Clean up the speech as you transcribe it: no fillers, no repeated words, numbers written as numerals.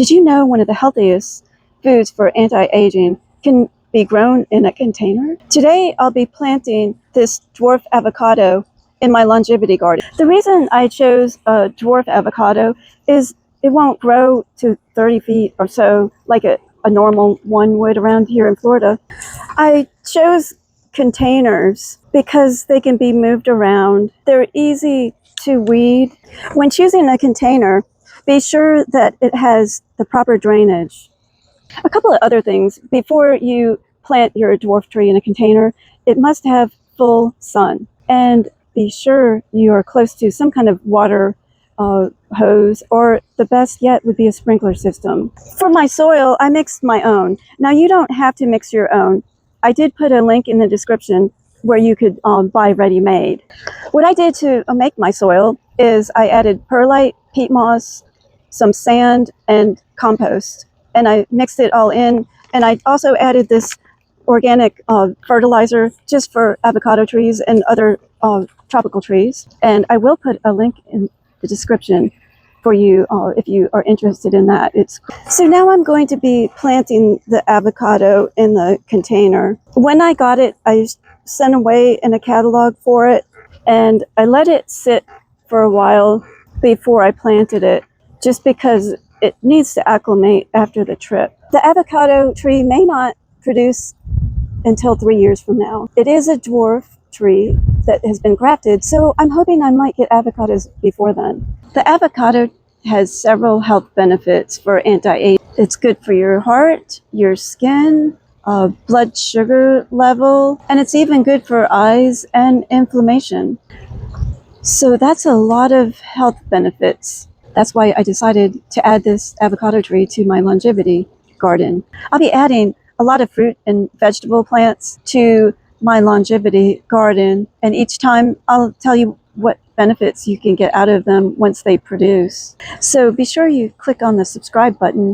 Did you know one of the healthiest foods for anti-aging can be grown in a container? Today, I'll be planting this dwarf avocado in my longevity garden. The reason I chose a dwarf avocado is it won't grow to 30 feet or so like a normal one would around here in Florida. I chose containers because they can be moved around. They're easy to weed. When choosing a container, be sure that it has the proper drainage. A couple of other things. Before you plant your dwarf tree in a container, it must have full sun. And be sure you are close to some kind of water hose, or the best yet would be a sprinkler system. For my soil, I mixed my own. Now, you don't have to mix your own. I did put a link in the description where you could buy ready-made. What I did to make my soil is I added perlite, peat moss, some sand, and compost. And I mixed it all in. And I also added this organic fertilizer just for avocado trees and other tropical trees. And I will put a link in the description for you if you are interested in that. So now I'm going to be planting the avocado in the container. When I got it, I sent away in a catalog for it, and I let it sit for a while before I planted it, just because it needs to acclimate after the trip. The avocado tree may not produce until 3 years from now. It is a dwarf tree that has been grafted, so I'm hoping I might get avocados before then. The avocado has several health benefits for anti-aging. It's good for your heart, your skin, blood sugar level, and it's even good for eyes and inflammation. So that's a lot of health benefits. That's why I decided to add this avocado tree to my longevity garden. I'll be adding a lot of fruit and vegetable plants to my longevity garden, and each time I'll tell you what benefits you can get out of them once they produce. So be sure you click on the subscribe button